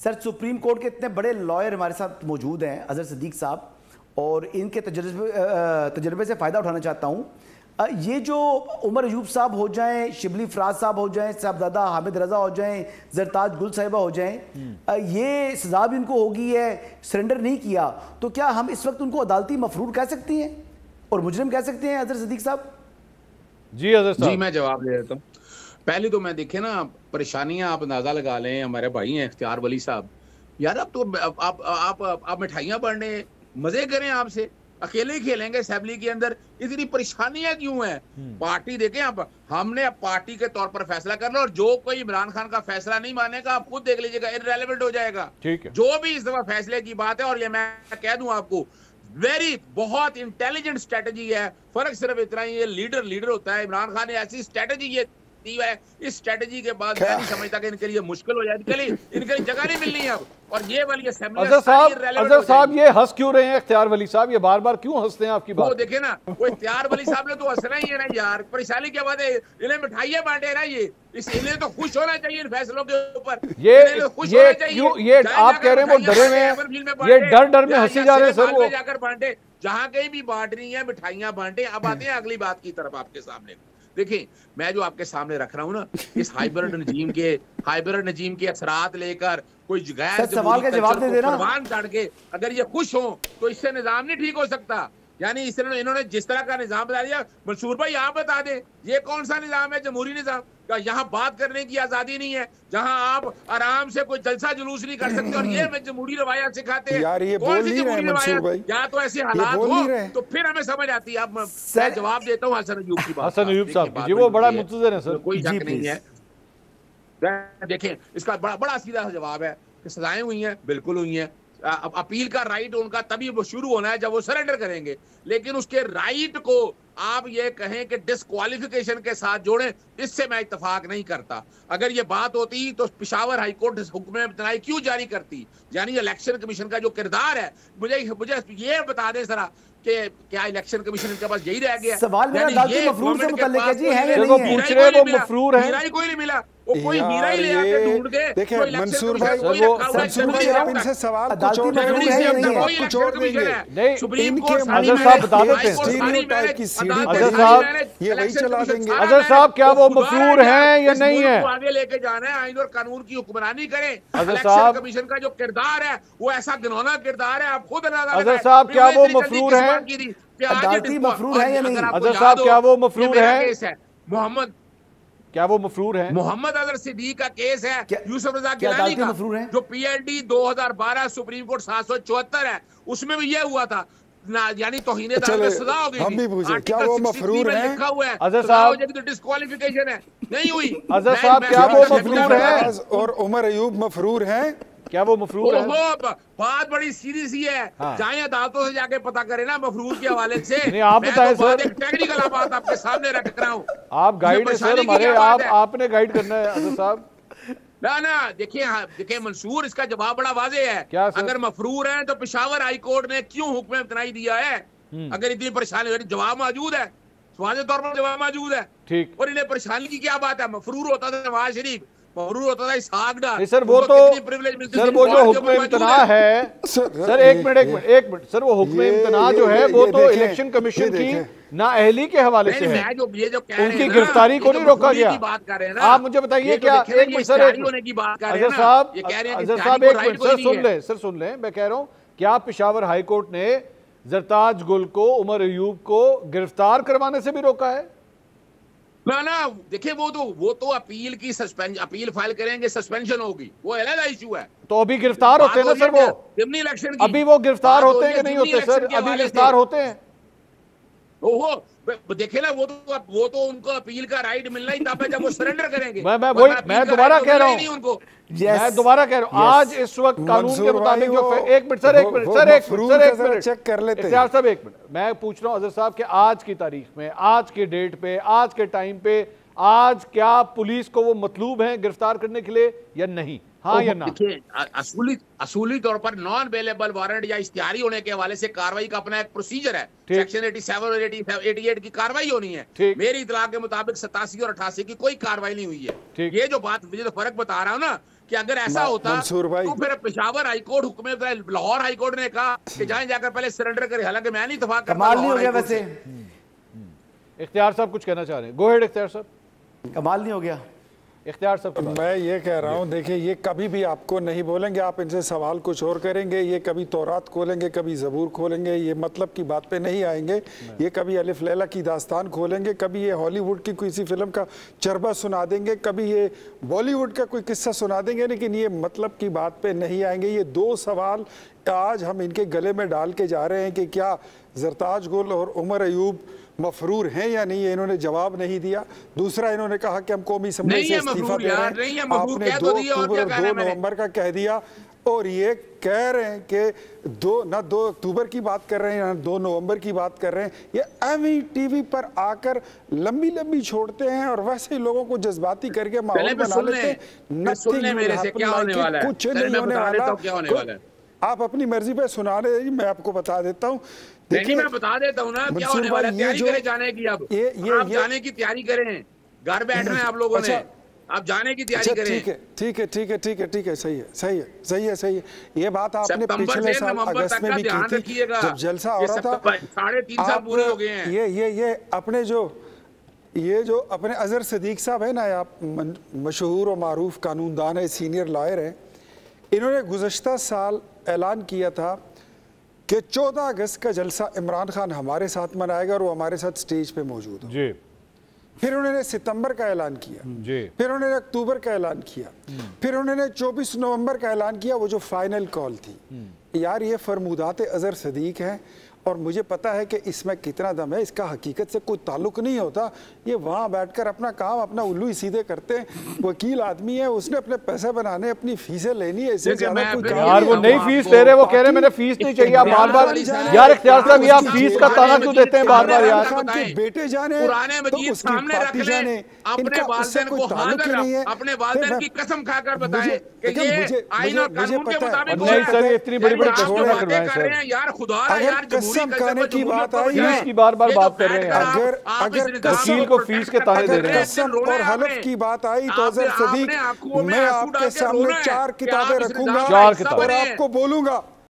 Sir, supreme court के इतने बड़े लॉयर हमारे साथ मौजूद हैं, अजहर सिद्दीक साहब, और इनके तजर्बे से फ़ायदा उठाना चाहता हूँ। ये जो उमर अयूब साहब हो जाएं, शिबली फराज साहब हो जाएं, साहबजादा हामिद रजा हो जाएं, जरताज गुल साहिबा हो जाएं, ये सजा भी उनको होगी है, सरेंडर नहीं किया, तो क्या हम इस वक्त उनको अदालती मफरूर कह सकती हैं और मुजरिम कह सकते हैं? अजहर सिद्दीक साहब। जी अजहर साहब। जी मैं जवाब दे देता हूँ। पहले तो मैं देखे ना परेशानियां आप अंदाजा लगा लें, हमारे भाई हैं इख्तियार वली साहब, यार अब तो आप मिठाइयां बांटने मजे करें, आपसे अकेले ही खेलेंगे असेंबली के अंदर, इतनी परेशानियां क्यों हैं? पार्टी देखें आप, हमने अब पार्टी के तौर पर फैसला करना, और जो कोई इमरान खान का फैसला नहीं मानेगा आप खुद देख लीजिएगा, इररेलेवेंट हो जाएगा। ठीक है, जो भी इस दफा फैसले की बात है, और ये मैं कह दूं आपको, बहुत इंटेलिजेंट स्ट्रेटजी है। फर्क सिर्फ इतना ही है, लीडर होता है। इमरान खान ने ऐसी स्ट्रेटजी ये दी है, इस स्ट्रेटजी के बाद मैं नहीं समझता कि इनके लिए मुश्किल हो जाएगी, इनके लिए जगह नहीं मिलनी है अब, और ये वाली असेंबली। अजहर साहब ये हंस क्यों रहे हैं? इख्तियार वली साहब ये बार बार क्यों हंसते हैं आपकी बात? वो देखे ना, वो इख्तियार वली साहब ने तो हंसना ही है ना यार, परेशानी क्या बात है, इन्हें मिठाइयां बांटे ना, ये इन्हें तो खुश होना चाहिए इन फैसलों के ऊपर। ये आप कह रहे हैं वो डरे हुए हैं, ये डर में हंसी जा रहे हैं सर। वो जाकर बांटे, जहां कहीं भी बांट रही है मिठाइयां बांटे। अब आते हैं अगली बात की तरफ आपके सामने। देखिए, मैं जो आपके सामने रख रहा हूं ना, इस हाइब्रिड नजीम के असरात लेकर कोई गैर सवाल का जवाब दे देना, परवान चढ़ के अगर ये खुश हो तो इससे निजाम नहीं ठीक हो सकता। यानी इन्होंने जिस तरह का निजाम बता दिया, मंसूर भाई आप बता दें ये कौन सा निजाम है? जमहूरी निजाम का? यहाँ बात करने की आजादी नहीं है, जहाँ आप आराम से कोई जलसा जुलूस नहीं कर सकते, और ये में जमहूरी रवायत सिखाते हैं। यार ये बोल नहीं रहे मंसूर भाई, या तो ऐसे हालात हो तो फिर हमें समझ आती है। अब मैं जवाब देता हूँ हसन अयूब की बात। हसन अयूब साहब जी वो बड़ा मुंतज़िर है सर, कोई शक नहीं है। देखें, इसका बड़ा सीधा जवाब है कि सजाएं हुई हैं, बिल्कुल हुई हैं। अपील का राइट उनका तभी वो शुरू होना है जब वो सरेंडर करेंगे, लेकिन उसके राइट को आप ये कहें कि डिस्क्वालिफिकेशन के साथ जोड़ें, इससे मैं इत्तेफाक नहीं करता। अगर ये बात होती तो पेशावर हाईकोर्ट हुक्म इम्तनाई क्यों जारी करती? यानी इलेक्शन कमीशन का जो किरदार है, मुझे ये बता दें जरा कि क्या इलेक्शन कमीशन के पास यही रह गया? सवाल मेरा अदालती मफरूर से मुतल्लिक है जी, है या नहीं है? पूछ रहे वो मफरूर है, हीरा ही कोई नहीं मिला, वो कोई हीरा ही ले आके ढूंढ के। देखिए मंसूर भाई आप इनसे सवाल कुछ और नहीं, सुप्रीम कोर्ट अजहर साहब बता देते हैं, की सीढ़ी अजहर साहब ये वही चला देंगे। अजहर साहब क्या वो मफरूर हैं या नहीं है? आगे लेके जाना है, आइन और कानून की हुक्मरानी करें। अजहर साहब कमीशन का जो किरदार है वो ऐसा घिनौना किरदार है, आप खुद अजहर साहब क्या वो मफरूर है? अदालती मफरूर है या नहीं? अजहर साहब क्या वो मफरूर है? मोहम्मद क्या वो मफरूर है? मोहम्मद अजहर सिद्दीक का केस है, यूसुफ रजा गिलानी का, जो PLD 2012 सुप्रीम कोर्ट 774 है, उसमें भी ये हुआ था, यानी तौहीन सजा हो गई। हम भी पूछे क्या वो मफरूर है? लिखा हुआ है अजहर साहब, तो डिस्क्वालिफिकेशन है, नहीं हुई। अजहर साहब क्या वो मफरूर है? और उमर अयूब मफरूर है? क्या वो मफरूर है? बात बड़ी सीरियस ही है, चाहे अदालतों से जाके पता करें ना मफरूर के हवाले से। नहीं आप बताएं सर, टेक्निकल बात आपके सामने रख रहा हूँ, आप गाइड है सर हमारे, आपने गाइड करना है अजहर साहब। ना देखिए मंसूर, इसका जवाब बड़ा वाजे है। क्या अगर मफरूर है तो पेशावर हाई कोर्ट ने क्यों हुक्म इम्तनाई दिया है? अगर इतनी परेशानी हो रही, जवाब मौजूद है, वाज़े तौर पर जवाब मौजूद है। ठीक, और इन्हें परेशानी की क्या बात है? मफरूर होता था नवाज शरीफ, मफरूर होता था इसहाक डार। सर वो तो सर वो जो हुक्म इम्तना है सर, एक मिनट सर, वो हुक्म इम्तना जो है वो तो इलेक्शन कमिशन की नाअहली के हवाले से है, उनकी गिरफ्तारी को नहीं रोका गया। आप मुझे बताइए क्या, एक मिनट सर, अजहर साहब एक मिनट सर सुन लें, मैं कह रहा हूँ क्या पेशावर हाई कोर्ट ने जरताज गुल को, उमर अयूब को गिरफ्तार करवाने से भी रोका है? ना देखिए, वो तो अपील की अपील फाइल करेंगे, सस्पेंशन होगी, वो अलग इशू है। तो अभी गिरफ्तार होते हैं ना सर, वो इलेक्शन अभी वो गिरफ्तार होते हैं कि नहीं होते सर? अभी गिरफ्तार होते हैं। ओहो देखे ना, वो तो उनको अपील का राइट मिलना ही तब है जब वो सरेंडर करेंगे। मैं दोबारा कह रहा हूँ, मैं दोबारा कह रहा हूँ, आज इस वक्त कानून के मुताबिक जो एक मिनट चेक कर लेते हैं साहब, एक मिनट मैं पूछ रहा हूँ अजहर साहब कि आज की तारीख में, आज के डेट पे, आज के टाइम पे, आज क्या पुलिस को वो मतलूब है गिरफ्तार करने के लिए या नहीं? हाँ या ना? असूली तौर पर नॉन अवेलेबल वारंट या इश्तिहारी होने के हवाले से कार्रवाई का अपना एक प्रोसीजर है। सेक्शन 87 और 88 की कार्रवाई होनी है। मेरी इतला के मुताबिक 87 और 88 की कोई कार्रवाई नहीं हुई है। ये जो बात मुझे तो फर्क बता रहा हूँ ना कि अगर ऐसा होता मंसूर भाई, तो फिर पेशावर हाईकोर्ट हुक्म, लाहौर हाईकोर्ट ने कहा कि जाएं जाकर पहले सरेंडर करें। हालांकि मैं नहीं इत्तेफाक करता, कमाल नहीं हो गया वैसे? इख्तियार साहब कुछ कहना चाह रहे हैं, गो हेड इख्तियार साहब। कमाल नहीं हो गया? इख्तियार साहब मैं ये कह रहा हूँ, देखिए ये कभी भी आपको नहीं बोलेंगे, आप इनसे सवाल कुछ और करेंगे, ये कभी तौरात खोलेंगे, कभी ज़बूर खोलेंगे, ये मतलब की बात पे नहीं आएंगे। ये कभी अलिफ लैला की दास्तान खोलेंगे, कभी ये हॉलीवुड की किसी फिल्म का चरबा सुना देंगे, कभी ये बॉलीवुड का कोई किस्सा सुना देंगे, लेकिन ये मतलब की बात पे नहीं आएंगे। ये दो सवाल आज हम इनके गले में डाल के जा रहे हैं कि क्या ज़रताज गुल और उमर अयूब मफरूर हैं या नहीं, है इन्होंने जवाब नहीं दिया। दूसरा इन्होंने कहा कि हम कौमी असम्बली से इस्तीफा दे रहे हैं, आपने 2 अक्टूबर और 2 नवंबर का कह दिया, और ये कह रहे हैं कि 2 अक्टूबर की बात कर रहे हैं ना 2 नवंबर की बात कर रहे हैं। ये एमवी पर आकर लंबी लंबी छोड़ते हैं और वैसे ही लोगों को जज्बाती करके माहौल बना लेते हैं। कुछ नहीं होने वाला, आप अपनी मर्जी पे सुना रहे, मैं आपको बता देता हूँ। देखिए मैं बता देता हूँ ना क्या होने वाला है। तैयारी करें जाने की, अब आप जाने की तैयारी करें, घर बैठना है आप लोगों ने, आप जाने की तैयारी करें। ठीक है, सही है। ये बात आपने पिछले साल अगस्त में भी की थी जब जलसा हो रहा था। 3.5 साल पूरे हो गए हैं। ये अपने जो अपने अजहर सदीक साहब है ना, आप मशहूर और मारूफ कानूनदान है, सीनियर लॉयर है, इन्होंने गुज़श्ता साल ऐलान किया था कि 14 अगस्त का जलसा इमरान खान हमारे साथ मनाएगा और वो हमारे साथ स्टेज पे मौजूद है। जी। फिर उन्होंने सितंबर का ऐलान किया, जी। फिर उन्होंने अक्टूबर का ऐलान किया, फिर उन्होंने 24 नवंबर का ऐलान किया, वो जो फाइनल कॉल थी। यार ये फरमूदात अजहर सदीक हैं और मुझे पता है कि इसमें कितना दम है, इसका हकीकत से कोई ताल्लुक नहीं होता। ये वहाँ बैठकर अपना काम अपना उल्लू ही सीधे करते हैं। वकील आदमी है, उसने अपने पैसे बनाने, अपनी फीसें लेनी है, इससे ज्यादा कोई काम यार वो नहीं फीस ले रहे, वो कह रहे मैंने फीस नहीं चाहिए। आप बार-बार यार इख्तियार साहब, ये आप फीस का ताना क्यों देते हैं बार-बार? यार के बेटे जाने, पुराने वजीर सामने रख लें, अपने वालिदैन को हाजिर, अपने वालिदैन की कसम खाकर बताएं कि ये आईन और कानून के मुताबिक नहीं सर, इतनी बड़ी-बड़ी कसमें ना करवाएं सर। यार खुदा यार, कसम खाने की बात आई है की बार-बार बात कर रहे हैं। अगर वकील को फीस के ताने दे रहे हैं। कसम और हलफ की बात आई तो अजहर सदीक, मैं आपके सामने 4 किताबें रखूंगा और आपको बोलूंगा